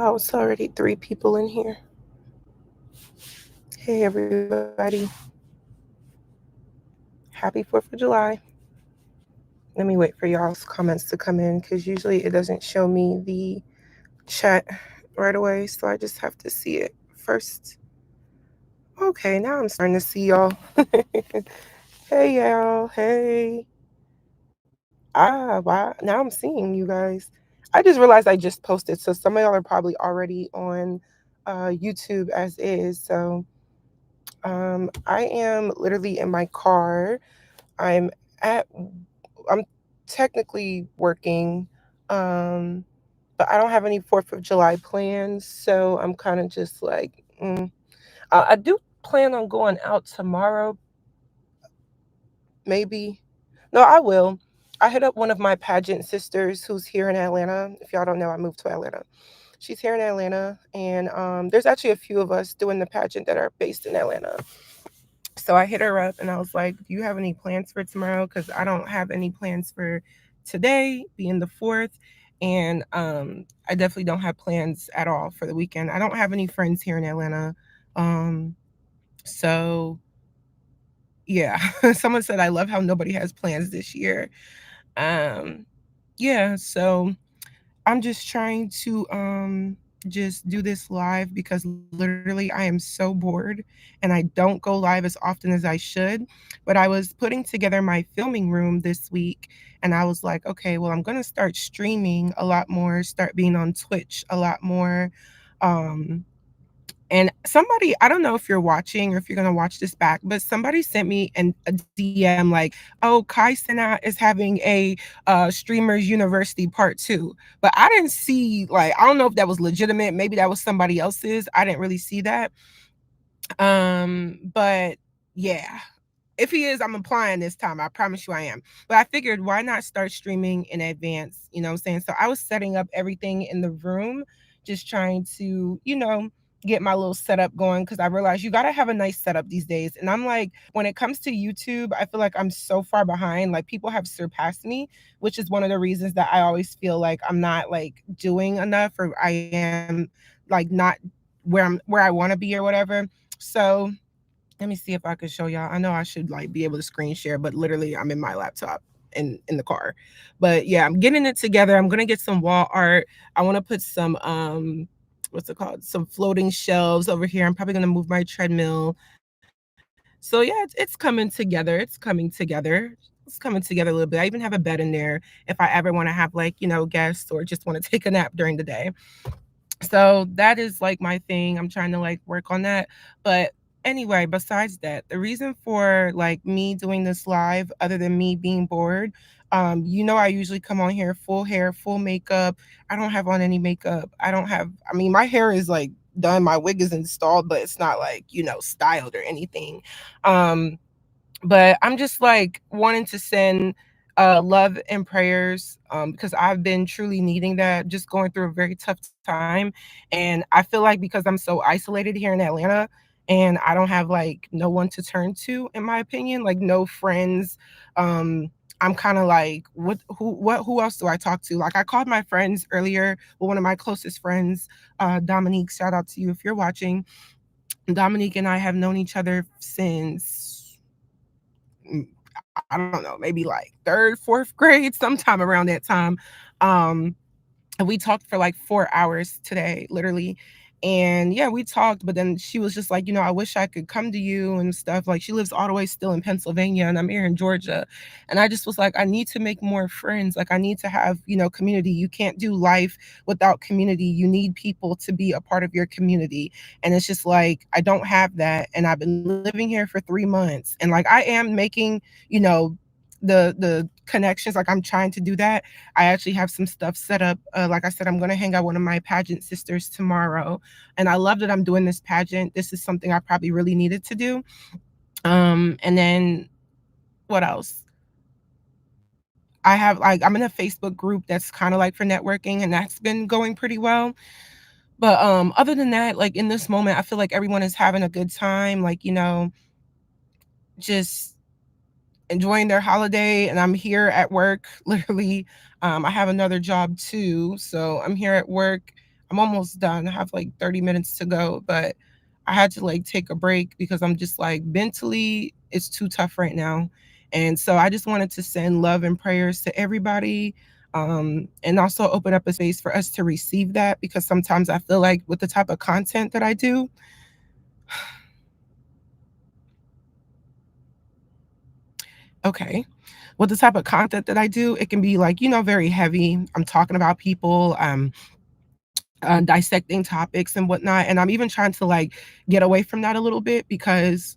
Wow, it's already three people in here. Hey, everybody. Happy 4th of July. Let me wait for y'all's comments to come in because usually it doesn't show me the chat right away. So I just have to see it first. Okay, now I'm starting to see y'all. Hey, y'all. Hey. Wow. Now I'm seeing you guys. I just realized I just posted. So some of y'all are probably already on YouTube as is. So I am literally in my car. I'm at I'm technically working, um, but I don't have any 4th of July plans, so I'm kind of just like, I do plan on going out tomorrow, maybe. No, I will. I hit up one of my pageant sisters who's here in Atlanta. If y'all don't know, I moved to Atlanta. She's here in Atlanta, and there's actually a few of us doing the pageant that are based in Atlanta. So I hit her up and I was like, "Do you have any plans for tomorrow? Because I don't have any plans for today, being the 4th. And I definitely don't have plans at all for the weekend. I don't have any friends here in Atlanta. Um, so, yeah, someone said, I love how nobody has plans this year. Um, yeah, so I'm just trying to just do this live because literally I am so bored and I don't go live as often as I should. But I was putting together my filming room this week and I was like, okay, well, I'm going to start streaming a lot more, start being on Twitch a lot more. Um and somebody, I don't know if you're watching or if you're gonna watch this back, but somebody sent me a DM like, "Oh, Kai Sena is having a streamers university part two," but I didn't see like I don't know if that was legitimate. Maybe that was somebody else's. I didn't really see that. But yeah, if he is, I'm applying this time. I promise you I am. But I figured why not start streaming in advance? You know what I'm saying? So I was setting up everything in the room, just trying to, get my little setup going because I realized you got to have a nice setup these days. And I'm like, when it comes to YouTube, I feel like I'm so far behind. Like people have surpassed me, which is one of the reasons that I always feel like I'm not like doing enough or I am like not where I want to be or whatever. So let me see if I can show y'all. I know I should like be able to screen share, but literally I'm in my laptop in the car. But yeah, I'm getting it together. I'm gonna get some wall art. I want to put some what's it called? Some floating shelves over here. I'm probably gonna move my treadmill. So yeah, it's coming together. It's coming together. It's coming together a little bit. I even have a bed in there if I ever want to have like, guests or just want to take a nap during the day. So that is like my thing. I'm trying to like work on that. But anyway, besides that, the reason for like me doing this live, other than me being bored, I usually come on here full hair, full makeup. I don't have on any makeup. I mean, my hair is like done, my wig is installed, but it's not like, styled or anything. Um, but I'm just like wanting to send love and prayers because I've been truly needing that, just going through a very tough time. And I feel like because I'm so isolated here in Atlanta and I don't have like no one to turn to, in my opinion, like no friends. I'm kind of like, who else do I talk to? Like I called my friends earlier, well, one of my closest friends, Dominique, shout out to you if you're watching. Dominique and I have known each other since I don't know, maybe like third, fourth grade, sometime around that time. Um, and we talked for like 4 hours today, literally. And yeah, we talked, but then she was just like, I wish I could come to you and stuff. Like she lives all the way still in Pennsylvania and I'm here in Georgia. And I just was like, I need to make more friends. Like I need to have, community. You can't do life without community. You need people to be a part of your community. And it's just like, I don't have that. And I've been living here for 3 months. And like I am making, you know, the connections, like I'm trying to do that. I actually have some stuff set up. Like I said, I'm going to hang out with one of my pageant sisters tomorrow, and I love that I'm doing this pageant. This is something I probably really needed to do. And then what else? I have like I'm in a Facebook group that's kind of like for networking, and that's been going pretty well. But other than that, like in this moment, I feel like everyone is having a good time. Like just enjoying their holiday, and I'm here at work literally. I have another job too, so I'm here at work. I'm almost done. I have like 30 minutes to go, but I had to like take a break because I'm just like mentally it's too tough right now. And so I just wanted to send love and prayers to everybody, and also open up a space for us to receive that because sometimes I feel like with the type of content that I do, okay, with the type of content that I do, it can be like, very heavy. I'm talking about people, dissecting topics and whatnot. And I'm even trying to like get away from that a little bit because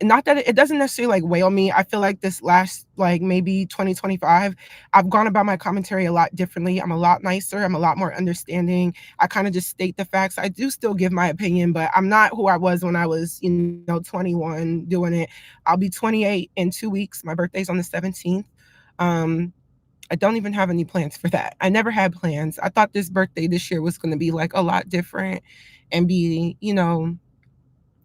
not that it doesn't necessarily like weigh on me. I feel like this last like maybe 2025, I've gone about my commentary a lot differently. I'm a lot nicer. I'm a lot more understanding. I kind of just state the facts. I do still give my opinion, but I'm not who I was when I was, 21 doing it. I'll be 28 in 2 weeks. My birthday's on the 17th. Um, I don't even have any plans for that. I never had plans. I thought this birthday this year was going to be like a lot different and be,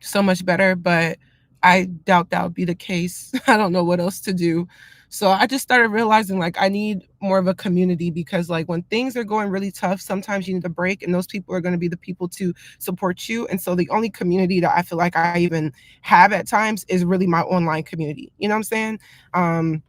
so much better, but I doubt that would be the case. I don't know what else to do. So I just started realizing like I need more of a community because like when things are going really tough, sometimes you need a break and those people are going to be the people to support you. And so the only community that I feel like I even have at times is really my online community. You know what I'm saying? Um,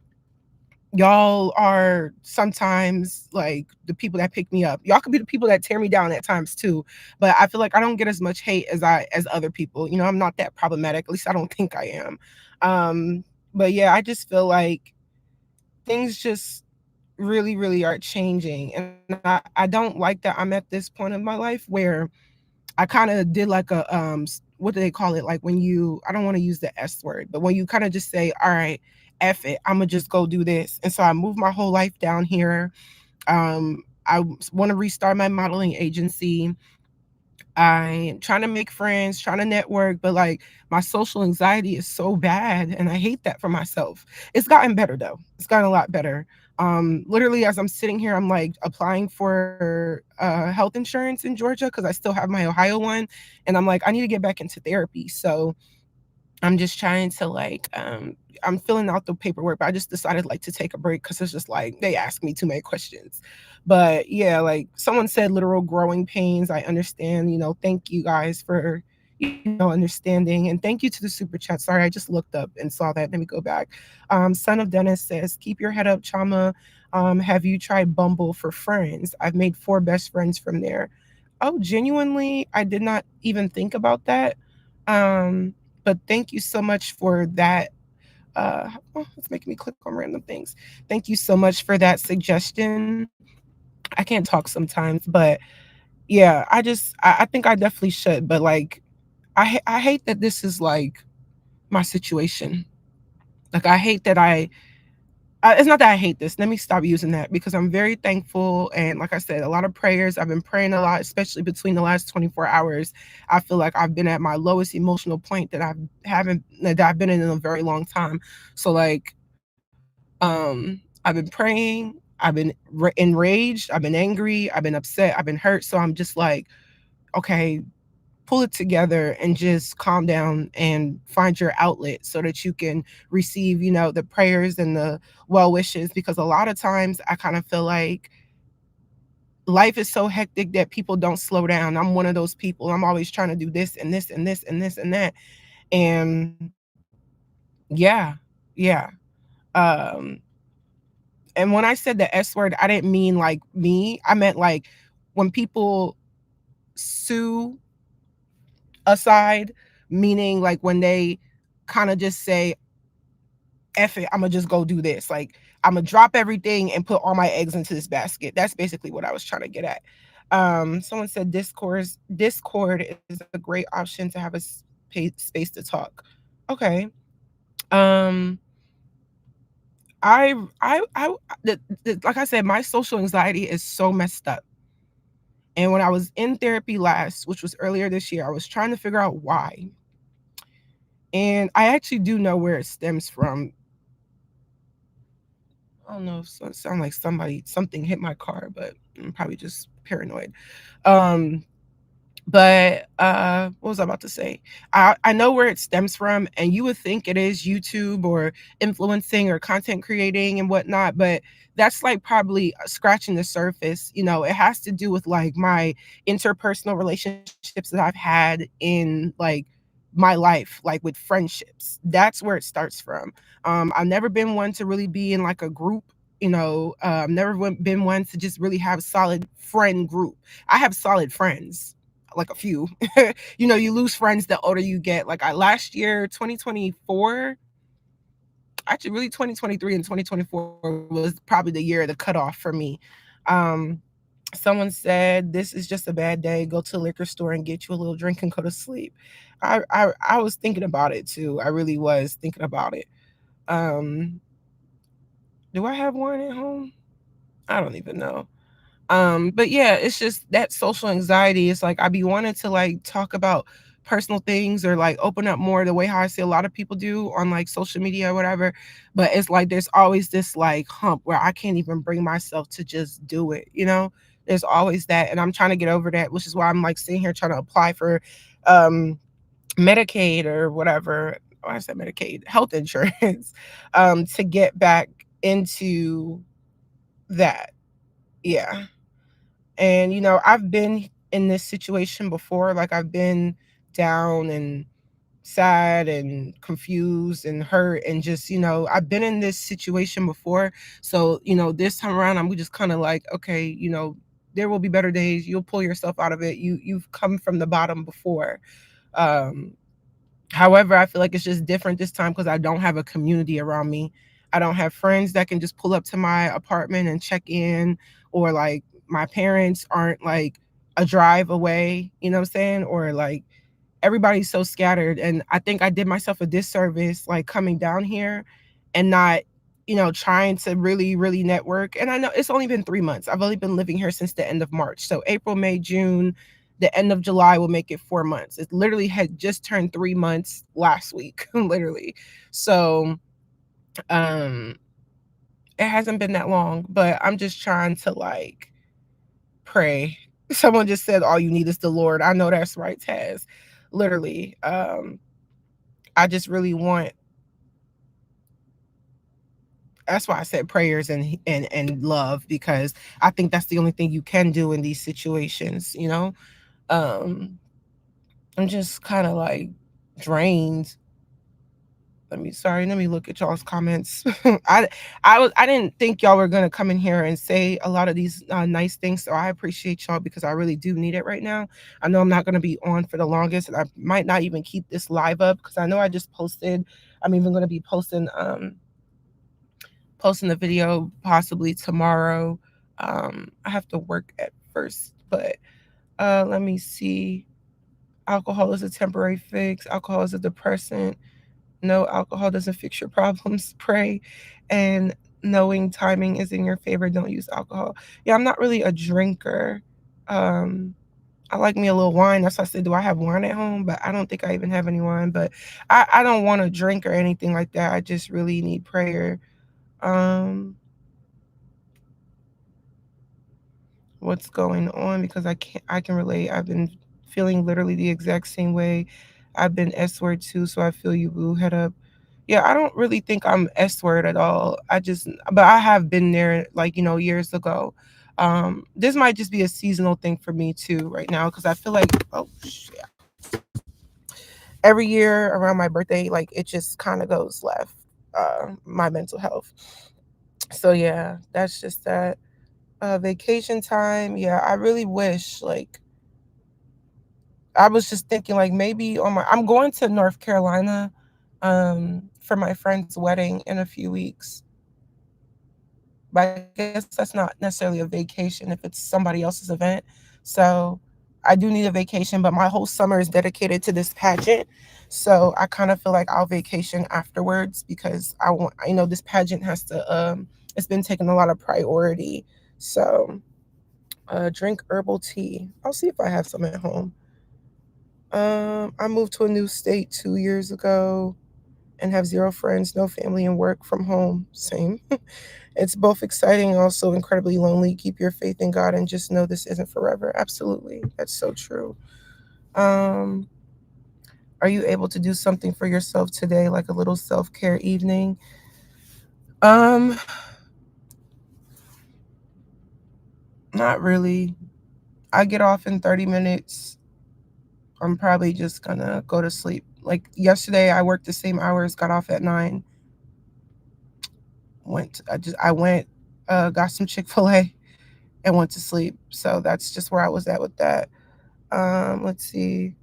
y'all are sometimes like the people that pick me up. Y'all could be the people that tear me down at times too. But I feel like I don't get as much hate as other people. I'm not that problematic. At least I don't think I am. Um, but yeah, I just feel like things just really, really are changing. And I don't like that I'm at this point in my life where I kind of did like a what do they call it? Like when you I don't want to use the S word, but when you kind of just say, "All right, F it, I'm gonna just go do this." And so I moved my whole life down here. I want to restart my modeling agency. I'm trying to make friends, trying to network, but like my social anxiety is so bad and I hate that for myself. It's gotten better though. It's gotten a lot better. Literally as I'm sitting here, I'm like applying for health insurance in Georgia because I still have my Ohio one. And I'm like, I need to get back into therapy. So I'm just trying to like I'm filling out the paperwork, but I just decided like to take a break because it's just like they ask me too many questions. But yeah, like someone said literal growing pains. I understand, thank you guys for understanding and thank you to the super chat. Sorry, I just looked up and saw that. Let me go back. Son of Dennis says, keep your head up, Chama. Have you tried Bumble for friends? I've made 4 best friends from there. Oh, genuinely, I did not even think about that. Um, but thank you so much for that. Oh, it's making me click on random things. Thank you so much for that suggestion. I can't talk sometimes, but yeah, I think I definitely should. But like, I hate that this is like my situation. Like, I hate that it's not that I hate this. Let me stop using that because I'm very thankful. And like I said, a lot of prayers. I've been praying a lot, especially between the last 24 hours. I feel like I've been at my lowest emotional point that I've been in a very long time. So like, I've been praying. I've been enraged. I've been angry. I've been upset. I've been hurt. So I'm just like, okay, pull it together and just calm down and find your outlet so that you can receive, the prayers and the well wishes. Because a lot of times I kind of feel like life is so hectic that people don't slow down. I'm one of those people. I'm always trying to do this and this and this and this and that. And yeah, yeah. Um, and when I said the S word, I didn't mean like me. I meant like when people sue aside, meaning like when they kind of just say, F it, I'm gonna just go do this. Like I'm gonna drop everything and put all my eggs into this basket. That's basically what I was trying to get at. Someone said Discord is a great option to have a space to talk. Okay. Um, like I said, my social anxiety is so messed up. And when I was in therapy last, which was earlier this year, I was trying to figure out why. And I actually do know where it stems from. I don't know if it sound like something hit my car, but I'm probably just paranoid. Um, But what was I about to say? I know where it stems from, and you would think it is YouTube or influencing or content creating and whatnot, but that's like probably scratching the surface. You know, it has to do with like my interpersonal relationships that I've had in like my life, like with friendships. That's where it starts from. I've never been one to really be in like a group. You know, I've never been one to just really have solid friend group. I have solid friends, like a few. You know, you lose friends the older you get. Like I last year, 2024, actually really 2023 and 2024 was probably the year of the cutoff for me. Um, Someone said this is just a bad day. Go to a liquor store and get you a little drink and go to sleep. I was thinking about it too. I really was thinking about it. Um, do I have wine at home? I don't even know. But yeah, it's just that social anxiety. It's like I be wanting to like talk about personal things or like open up more the way how I see a lot of people do on like social media or whatever. But it's like there's always this like hump where I can't even bring myself to just do it, you know? There's always that. And I'm trying to get over that, which is why I'm like sitting here trying to apply for um Medicaid or whatever. Oh, I said Medicaid, health insurance, to get back into that. Yeah. And, you know, I've been in this situation before. Like, I've been down and sad and confused and hurt. And just, you know, I've been in this situation before. So, you know, this time around, I'm just kind of like, okay, you know, there will be better days. You'll pull yourself out of it. You've come from the bottom before. Um, However, I feel like it's just different this time because I don't have a community around me. I don't have friends that can just pull up to my apartment and check in, or like my parents aren't like a drive away, you know what I'm saying? Or like everybody's so scattered. And I think I did myself a disservice like coming down here and not, you know, trying to really, really network. And I know it's only been 3 months. I've only been living here since the end of March. So April, May, June, the end of July will make it 4 months. It literally had just turned 3 months last week, literally. So um it hasn't been that long, but I'm just trying to like pray. Someone just said all you need is the Lord. I know that's right, Taz. Literally. I just really want, that's why I said prayers and love, because I think that's the only thing you can do in these situations, you know? Um I'm just kind of like drained. Let me look at y'all's comments. I didn't think y'all were gonna come in here and say a lot of these nice things, so I appreciate y'all because I really do need it right now. I know I'm not gonna be on for the longest, and I might not even keep this live up because I know I just posted. I'm even gonna be posting the video possibly tomorrow. I have to work at first, but let me see. Alcohol is a temporary fix. Alcohol is a depressant. No, alcohol doesn't fix your problems. Pray. And knowing timing is in your favor, don't use alcohol. Yeah, I'm not really a drinker. Um, I like me a little wine. That's why I said, do I have wine at home? But I don't think I even have any wine. But I don't want to drink or anything like that. I just really need prayer. Um, what's going on? Because I can relate. I've been feeling literally the exact same way. I've been S word too, so I feel you, boo. Head up. Yeah, I don't really think I'm S word at all. But I have been there, like, you know, years ago. This might just be a seasonal thing for me too right now because I feel like, oh shit, every year around my birthday, like it just kind of goes left. My mental health. So yeah, that's just that. Vacation time. Yeah, I really wish like I was just thinking like maybe on my I'm going to North Carolina for my friend's wedding in a few weeks. But I guess that's not necessarily a vacation if it's somebody else's event. So I do need a vacation, but my whole summer is dedicated to this pageant. So I kind of feel like I'll vacation afterwards because I want, you know, this pageant has to, it's been taking a lot of priority. So drink herbal tea. I'll see if I have some at home. I moved to a new state 2 years ago and have zero friends, no family, and work from home. Same. It's both exciting and also incredibly lonely. Keep your faith in God and just know this isn't forever. Absolutely. That's so true. Um, are you able to do something for yourself today, like a little self care evening? Um, Not really. I get off in 30 minutes. I'm probably just gonna go to sleep. Like yesterday, I worked the same hours, got off at 9. I went, got some Chick-fil-A and went to sleep. So that's just where I was at with that. Let's see.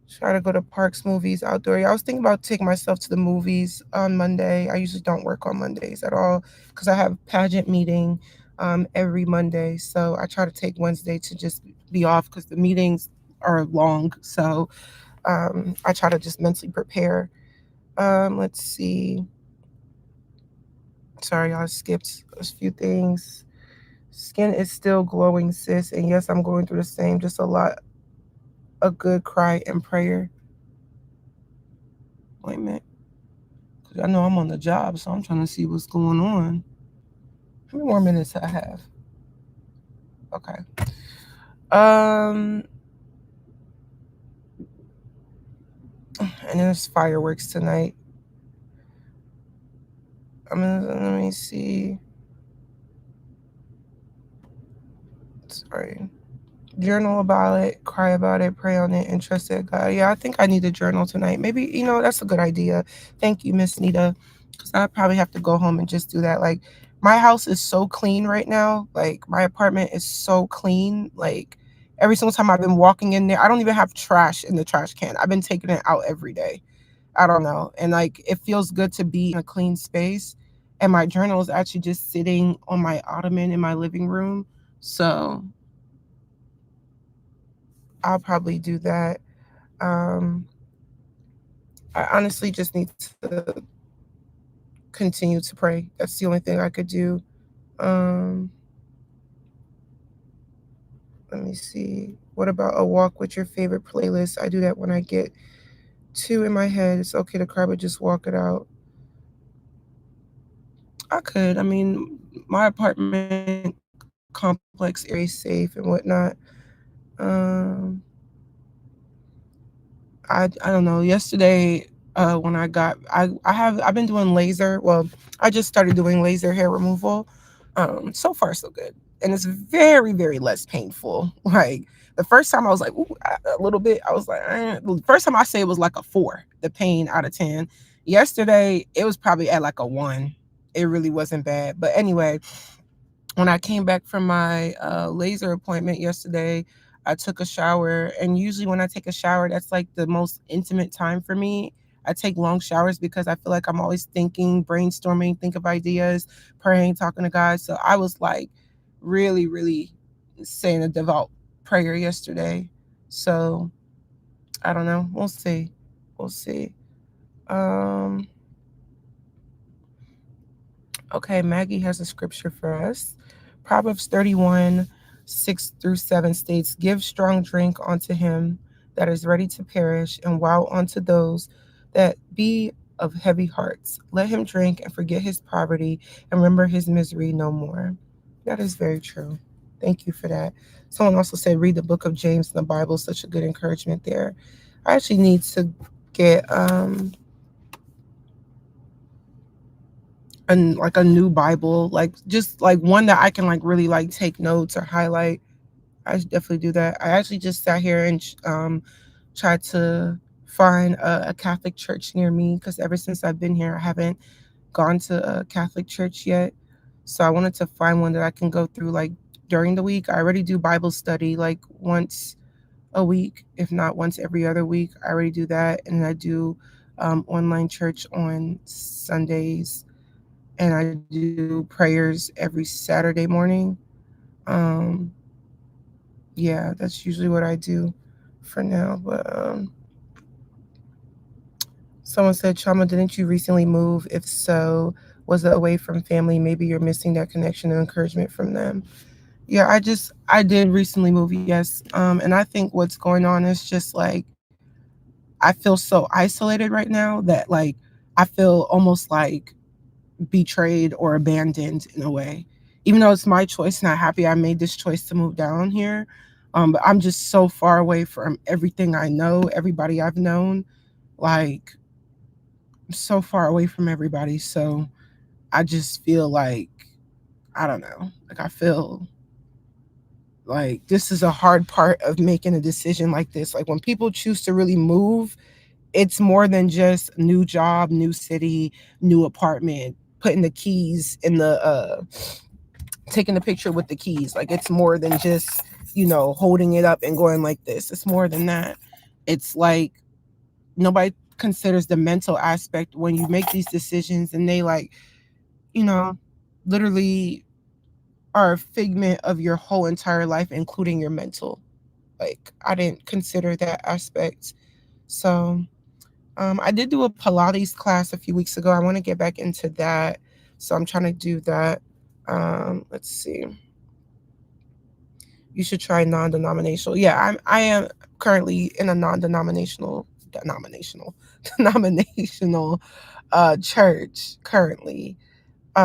Try to go to parks, movies, outdoor. Yeah, I was thinking about taking myself to the movies on Monday. I usually don't work on Mondays at all because I have pageant meeting every Monday. So I try to take Wednesday to just be off because the meetings are long. So I try to just mentally prepare. Let's see. Sorry, I skipped a few things. Skin is still glowing, sis. And yes, I'm going through the same. Just a lot of good cry and prayer. Wait a minute. 'Cause I know I'm on the job, so I'm trying to see what's going on. How many more minutes I have? Okay. Um, and there's fireworks tonight. Let me see. Sorry. Journal about it, cry about it, pray on it, and trust that God. Yeah, I think I need a journal tonight. Maybe, that's a good idea. Thank you, Miss Nita. Because I probably have to go home and just do that. Like, my house is so clean right now. Like, my apartment is so clean. Like, every single time I've been walking in there, I don't even have trash in the trash can. I've been taking it out every day. I don't know. And like, it feels good to be in a clean space. And my journal is actually just sitting on my ottoman in my living room. So I'll probably do that. Um, I honestly just need to continue to pray. That's the only thing I could do. Um, Let me see. What about a walk with your favorite playlist? I do that when I get two in my head. It's okay to cry, but just walk it out. I could. I mean, my apartment complex area is safe and whatnot. Um, I don't know. Yesterday, when I've been doing laser. Well, I just started doing laser hair removal. So far so good, and it's very very less painful. Like the first time I was like, ooh, a little bit. I was like, the first time I say it was like a 4, the pain out of 10. Yesterday it was probably at like a 1. It really wasn't bad. But anyway, when I came back from my laser appointment yesterday, I took a shower. And usually, when I take a shower, that's like the most intimate time for me. I take long showers because I feel like I'm always thinking, brainstorming, think of ideas, praying, talking to God. So I was like really, really saying a devout prayer yesterday. So I don't know. We'll see. We'll see. Um, Okay, Maggie has a scripture for us. Proverbs 31, 6 through 7 states, give strong drink unto him that is ready to perish, and woe unto those that be of heavy hearts. Let him drink and forget his poverty and remember his misery no more. That is very true. Thank you for that. Someone also said, read the book of James in the Bible. Such a good encouragement there. I actually need to get and like a new Bible, like just like one that I can like really like take notes or highlight. I should definitely do that. I actually just sat here and tried to find a Catholic church near me because ever since I've been here, I haven't gone to a Catholic church yet. So I wanted to find one that I can go through like during the week. I already do Bible study like once a week, if not once every other week. I already do that, and I do online church on Sundays, and I do prayers every Saturday morning. Um, yeah, that's usually what I do for now. But someone said, Chama, didn't you recently move? If so, was it away from family? Maybe you're missing that connection and encouragement from them. Yeah, I did recently move, yes. And I think what's going on is just like I feel so isolated right now that like I feel almost like betrayed or abandoned in a way. Even though it's my choice and I'm happy I made this choice to move down here, But I'm just so far away from everything I know, everybody I've known. Like, so far away from everybody. So I just feel like, I don't know. Like, I feel like this is a hard part of making a decision like this. Like, when people choose to really move, it's more than just new job, new city, new apartment, putting the keys in the taking the picture with the keys. Like, it's more than just, holding it up and going like this. It's more than that. It's like nobody considers the mental aspect when you make these decisions, and they, like, you know, literally are a figment of your whole entire life, including your mental. Like, I didn't consider that aspect. So I did do a Pilates class a few weeks ago. I want to get back into that. So I'm trying to do that. Let's see. You should try non-denominational. Yeah, I am currently in a non-denominational denominational denominational church currently.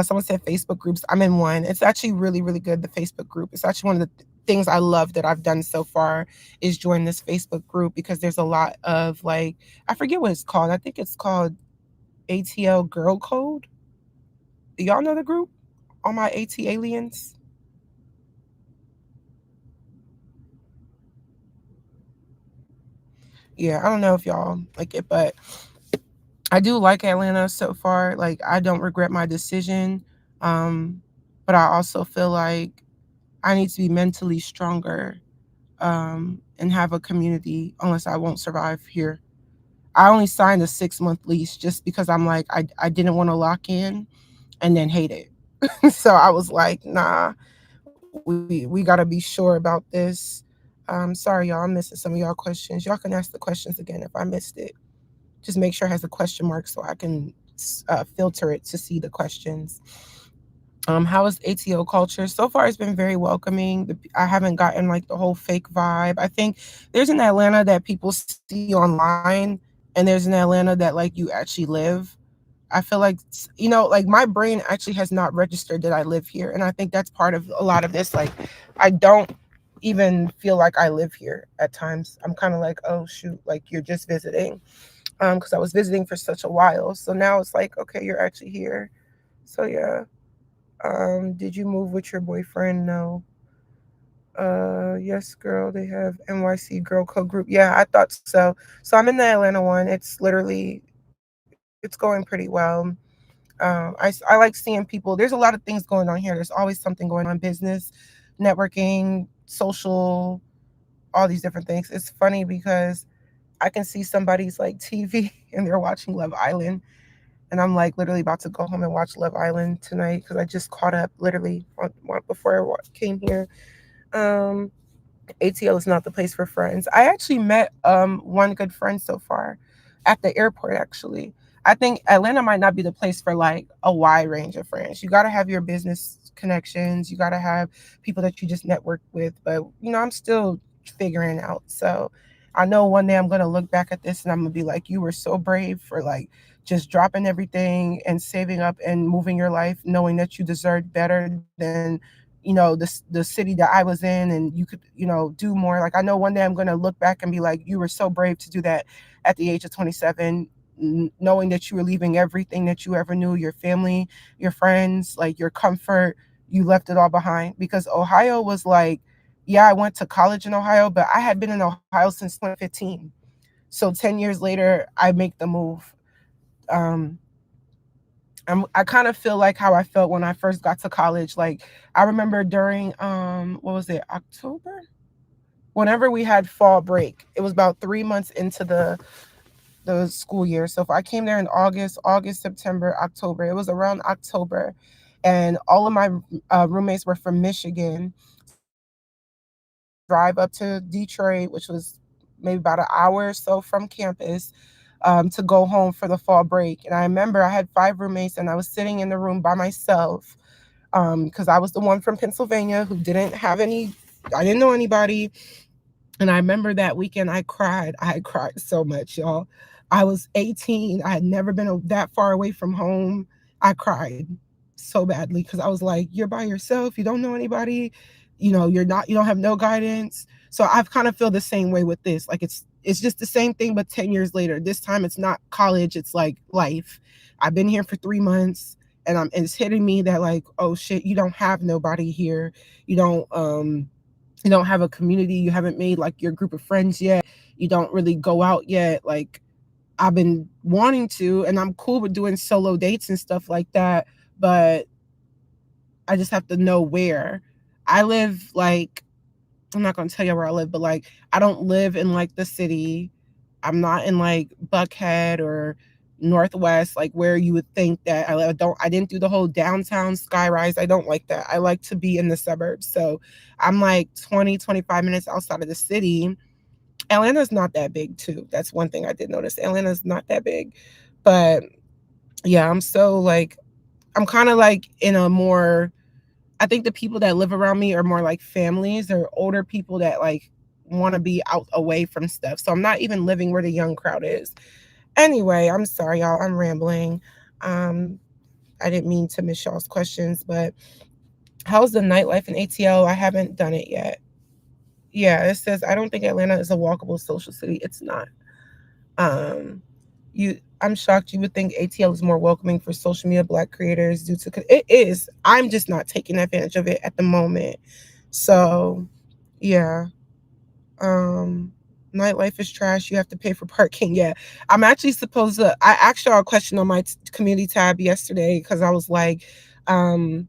Someone said Facebook groups. I'm in one. It's actually really, really good. The Facebook group. It's actually one of the things I love that I've done so far is join this Facebook group, because there's a lot of, like, I forget what it's called. I think it's called ATL Girl Code. Do y'all know the group? All my AT aliens. Yeah, I don't know if y'all like it, but I do like Atlanta so far. Like, I don't regret my decision. Um, but I also feel like I need to be mentally stronger, and have a community, unless I won't survive here. I only signed a 6-month lease just because I'm like, I didn't want to lock in and then hate it. So I was like, nah, we got to be sure about this. Sorry, y'all, I'm missing some of y'all questions. Y'all can ask the questions again if I missed it. Just make sure it has a question mark so I can filter it to see the questions. How is ATO culture? So far, it's been very welcoming. I haven't gotten like the whole fake vibe. I think there's an Atlanta that people see online, and there's an Atlanta that, like, you actually live. I feel like, like, my brain actually has not registered that I live here, and I think that's part of a lot of this. Like, I don't even feel like I live here at times. I'm kind of like, oh shoot, like, you're just visiting. Because I was visiting for such a while, so now it's like, okay, you're actually here. So yeah. Did you move with your boyfriend? No. Yes, girl. They have NYC Girl Code group. Yeah, I thought so. So I'm in the Atlanta one. It's literally, it's going pretty well. I like seeing people. There's a lot of things going on here. There's always something going on: business, networking, social, all these different things. It's funny because I can see somebody's like TV and they're watching Love Island, and I'm like literally about to go home and watch Love Island tonight because I just caught up literally before I came here. Um, ATL is not the place for friends. I actually met one good friend so far at the airport actually. I think Atlanta might not be the place for like a wide range of friends. You got to have your business connections. You got to have people that you just network with. But I'm still figuring out. So I know one day I'm gonna look back at this and I'm gonna be like, you were so brave for like just dropping everything and saving up and moving your life, knowing that you deserved better than the city that I was in, and you could do more. Like, I know one day I'm going to look back and be like, you were so brave to do that at the age of 27, knowing that you were leaving everything that you ever knew, your family, your friends, like your comfort. You left it all behind, because Ohio was like, yeah, I went to college in Ohio, but I had been in Ohio since 2015. So 10 years later I make the move. um I kind of feel like how I felt when I first got to college. Like, I remember during what was it, October? Whenever we had fall break, it was about 3 months into the school year. So if I came there in August, September, October, it was around October, and all of my roommates were from Michigan. So I had to drive up to Detroit, which was maybe about an hour or so from campus, to go home for the fall break. And I remember I had 5 roommates, and I was sitting in the room by myself, because I was the one from Pennsylvania who didn't have any, I didn't know anybody. And I remember that weekend I cried. I had cried so much, y'all. I was 18. I had never been that far away from home. I cried so badly because I was like, you're by yourself. You don't know anybody. You don't have no guidance. So I've kind of feel the same way with this. Like it's just the same thing, but 10 years later. This time it's not college, it's like life. I've been here for 3 months, and it's hitting me that like, oh shit, you don't have nobody here. You don't you don't have a community, you haven't made like your group of friends yet. You don't really go out yet. Like I've been wanting to, and I'm cool with doing solo dates and stuff like that, but I just have to know where. I live like, I'm not going to tell you where I live, but like I don't live in like the city. I'm not in like Buckhead or Northwest, like where you would think that I didn't do the whole downtown skyrise. I don't like that. I like to be in the suburbs. So I'm like 20, 25 minutes outside of the city. Atlanta's not that big too. That's one thing I did notice. Atlanta's not that big. But yeah, I'm kind of like in a more, I think the people that live around me are more like families or older people that like want to be out away from stuff. So I'm not even living where the young crowd is. Anyway, I'm sorry, y'all. I'm rambling. Um, I didn't mean to miss y'all's questions, but how's the nightlife in ATL? I haven't done it yet. Yeah, it says I don't think Atlanta is a walkable social city. It's not. Um, I'm shocked you would think ATL is more welcoming for social media black creators due to it is. I'm just not taking advantage of it at the moment. So, yeah. Um Nightlife is trash. You have to pay for parking. Yeah. I'm actually supposed to I asked y'all a question on my community tab yesterday cuz I was like um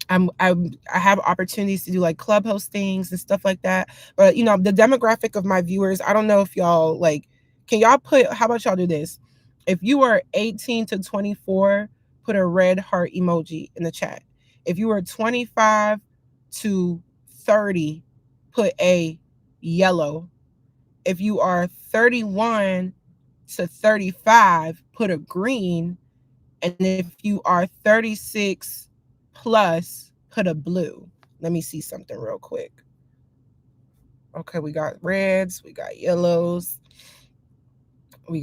I have opportunities to do like clubhouse things and stuff like that. But the demographic of my viewers, I don't know if y'all like, can y'all put, how about y'all do this? If you are 18 to 24, put a red heart emoji in the chat. If you are 25 to 30, put a yellow. If you are 31 to 35, put a green. And if you are 36 plus, put a blue. Let me see something real quick. Okay, we got reds, we got yellows, we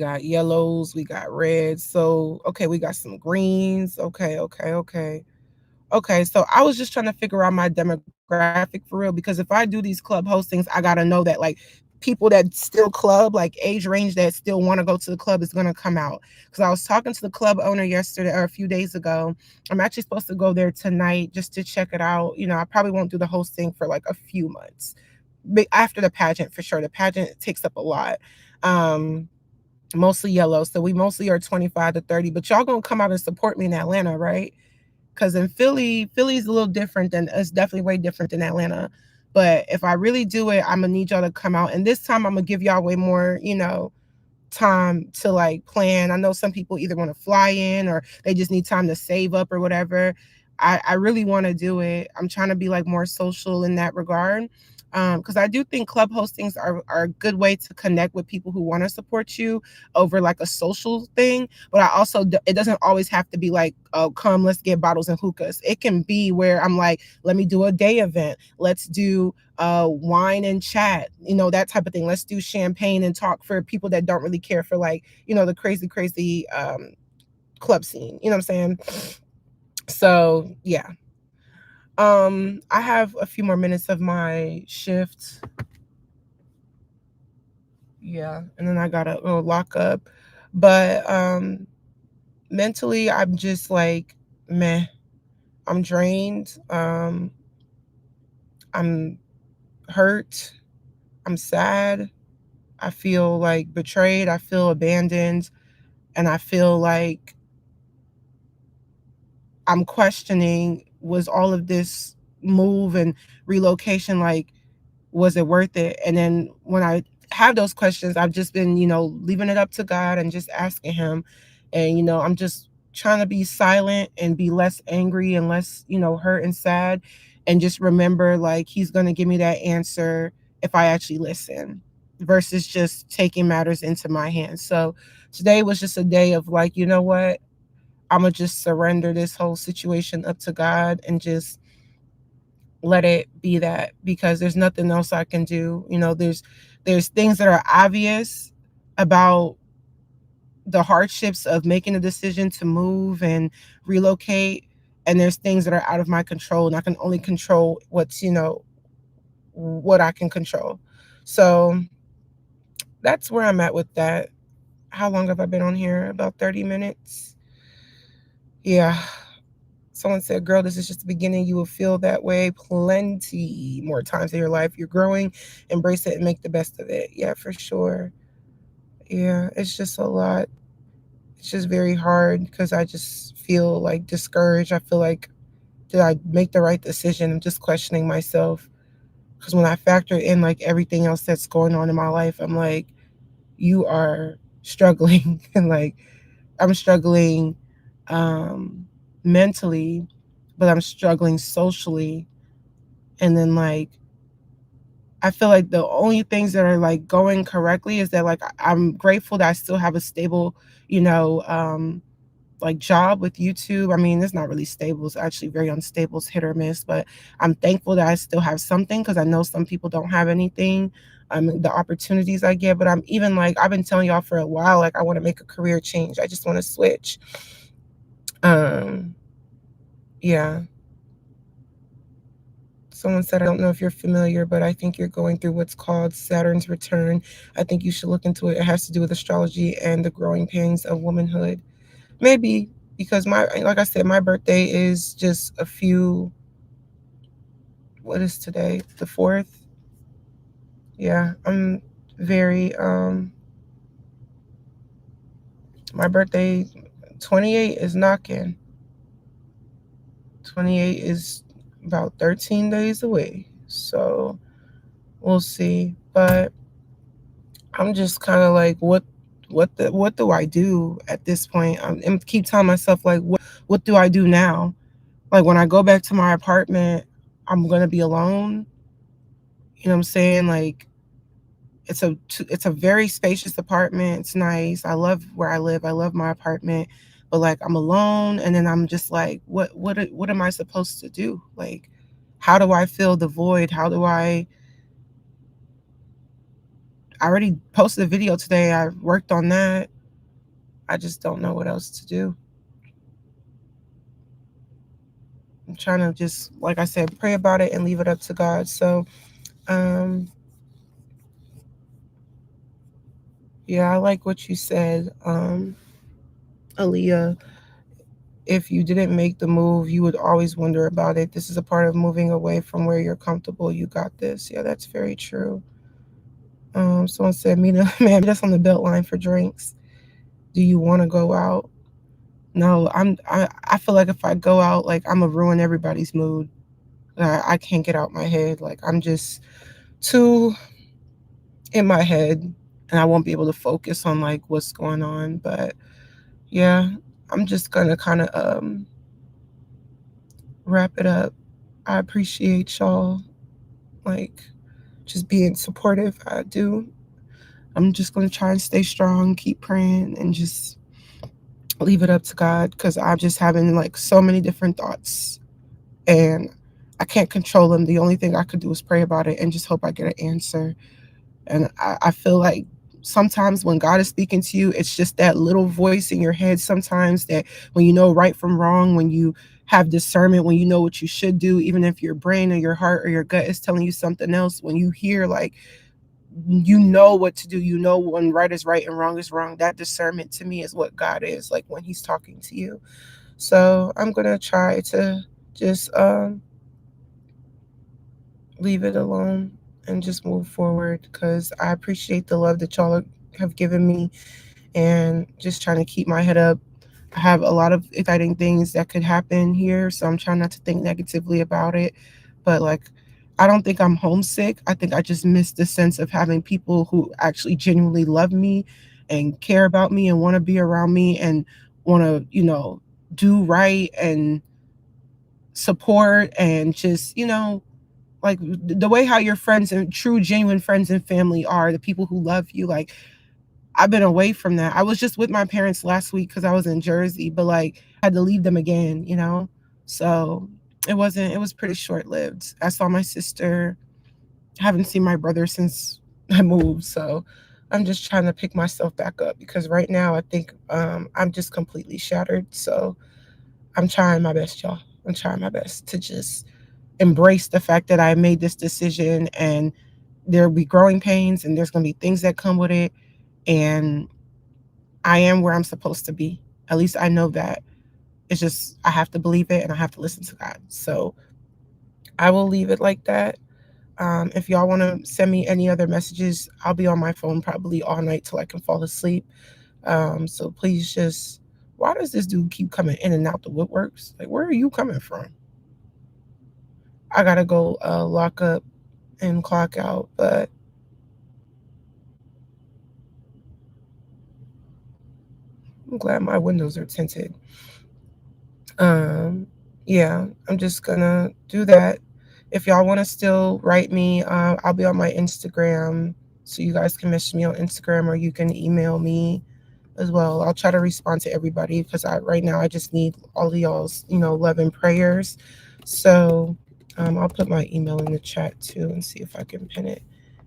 got reds. So, okay, we got some greens. Okay, okay, okay. Okay, so I was just trying to figure out my demographic for real because if I do these club hostings, I gotta know that like people that still club, like age range that still want to go to the club is gonna come out. Because I was talking to the club owner yesterday or a few days ago. I'm actually supposed to go there tonight just to check it out. I probably won't do the hosting for like a few months. But after the pageant, for sure. The pageant takes up a lot. Um, Mostly yellow. So we mostly are 25 to 30. But y'all gonna come out and support me in Atlanta, right? Because in Philly's a little different than it's definitely way different than Atlanta. But if I really do it, I'm gonna need y'all to come out. And this time I'm gonna give y'all way more, time to like plan. I know some people either want to fly in or they just need time to save up or whatever. I really want to do it. I'm trying to be like more social in that regard. Because I do think club hostings are a good way to connect with people who want to support you over like a social thing. But I also, it doesn't always have to be like, oh, come, let's get bottles and hookahs. It can be where I'm like, let me do a day event. Let's do wine and chat, that type of thing. Let's do champagne and talk for people that don't really care for like, the crazy, crazy club scene. You know what I'm saying? So yeah. I have a few more minutes of my shift. Yeah, and then I gotta go lock up. But mentally I'm just like meh. I'm drained. I'm hurt. I'm sad. I feel like betrayed. I feel abandoned. And I feel like I'm questioning, was all of this move and relocation like, was it worth it? And then when I have those questions, I've just been, leaving it up to God and just asking Him. And, I'm just trying to be silent and be less angry and less, hurt and sad. And just remember, like, He's going to give me that answer if I actually listen versus just taking matters into my hands. So today was just a day of like, you know what? I'm going to just surrender this whole situation up to God and just let it be that, because there's nothing else I can do. There's things that are obvious about the hardships of making a decision to move and relocate, and there's things that are out of my control, and I can only control what I can control. So that's where I'm at with that. How long have I been on here? About 30 minutes. Yeah. Someone said, girl, this is just the beginning. You will feel that way plenty more times in your life. You're growing, embrace it and make the best of it. Yeah, for sure. Yeah, it's just a lot. It's just very hard because I just feel like discouraged. I feel like, did I make the right decision? I'm just questioning myself. Because when I factor in like everything else that's going on in my life, I'm like, you are struggling. And like, I'm struggling um, mentally, but I'm struggling socially. And then like, I feel like the only things that are like going correctly is that like I'm grateful that I still have a stable, you know, like job with YouTube. I mean, it's not really stable. It's actually very unstable. It's hit or miss. But I'm thankful that I still have something because I know some people don't have anything. The opportunities I get, but I'm even like I've been telling y'all for a while, like I want to make a career change. I just want to switch. Um, yeah. Someone said, I don't know if you're familiar, but I think you're going through what's called Saturn's return. I think you should look into it. It has to do with astrology and the growing pains of womanhood. Maybe because like I said, my birthday is just a few, what is today? The 4th? Yeah, I'm very, my birthday, 28 is knocking. 28 is about 13 days away. So we'll see. But I'm just kind of like, what do I do at this point? I'm keep telling myself like, what do I do now? Like when I go back to my apartment, I'm gonna be alone. You know what I'm saying? Like it's a very spacious apartment. It's nice. I love where I live. I love my apartment. But like I'm alone, and then I'm just like, what am I supposed to do? Like, how do I fill the void? How do I already posted a video today. I worked on that. I just don't know what else to do. I'm trying to just, like I said, pray about it and leave it up to God. So, um, yeah, I like what you said, Aaliyah. If you didn't make the move, you would always wonder about it. This is a part of moving away from where you're comfortable. You got this. Yeah, that's very true. Someone said, man, meet us on the Beltline for drinks. Do you want to go out? No, I feel like if I go out, like I'm gonna ruin everybody's mood. I can't get out my head. Like I'm just too in my head, and I won't be able to focus on like what's going on. But yeah, I'm just gonna kind of wrap it up. I appreciate y'all like just being supportive. I do. I'm just gonna try and stay strong, keep praying, and just leave it up to God because I'm just having like so many different thoughts, and I can't control them. The only thing I could do is pray about it and just hope I get an answer. And I feel like sometimes when God is speaking to you, it's just that little voice in your head sometimes that when you know right from wrong, when you have discernment, when you know what you should do, even if your brain or your heart or your gut is telling you something else, when you hear like, you know what to do, you know when right is right and wrong is wrong. That discernment to me is what God is like when He's talking to you. So I'm going to try to just leave it alone and just move forward because I appreciate the love that y'all have given me and just trying to keep my head up. I have a lot of exciting things that could happen here, so I'm trying not to think negatively about it. But like, I don't think I'm homesick. I think I just miss the sense of having people who actually genuinely love me and care about me and want to be around me and want to, do right and support and just, like the way how your friends and true genuine friends and family are, the people who love you. Like I've been away from that. I was just with my parents last week because I was in Jersey, but like I had to leave them again. So it was pretty short lived. I saw my sister. I haven't seen my brother since I moved. So I'm just trying to pick myself back up because right now I think I'm just completely shattered. So I'm trying my best, y'all. I'm trying my best to just embrace the fact that I made this decision and there'll be growing pains and there's going to be things that come with it. And I am where I'm supposed to be. At least I know that. It's just, I have to believe it and I have to listen to God. So I will leave it like that. If y'all want to send me any other messages, I'll be on my phone probably all night till I can fall asleep. So please just, why does this dude keep coming in and out the woodworks? Like, where are you coming from? I gotta go lock up and clock out, but I'm glad my windows are tinted. Um, yeah, I'm just gonna do that. If y'all want to still write me, I'll be on my Instagram, so you guys can message me on Instagram or you can email me as well. I'll try to respond to everybody because I right now I just need all of y'all's love and prayers. So I'll put my email in the chat too and see if I can pin it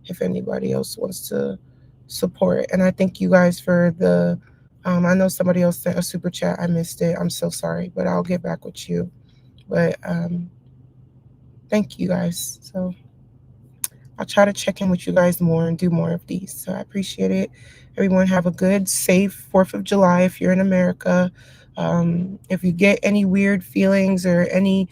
if anybody else wants to support. And I thank you guys for the. I know somebody else sent a super chat. I missed it. I'm so sorry, but I'll get back with you. But thank you guys. So I'll try to check in with you guys more and do more of these. So I appreciate it. Everyone have a good, safe 4th of July if you're in America. If you get any weird feelings or any,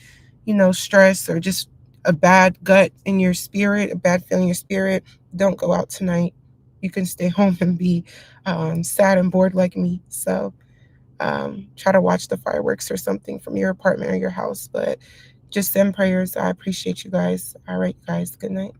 stress or just a bad gut in your spirit, a bad feeling in your spirit, don't go out tonight. You can stay home and be sad and bored like me. So try to watch the fireworks or something from your apartment or your house. But just send prayers. I appreciate you guys. All right, guys. Good night.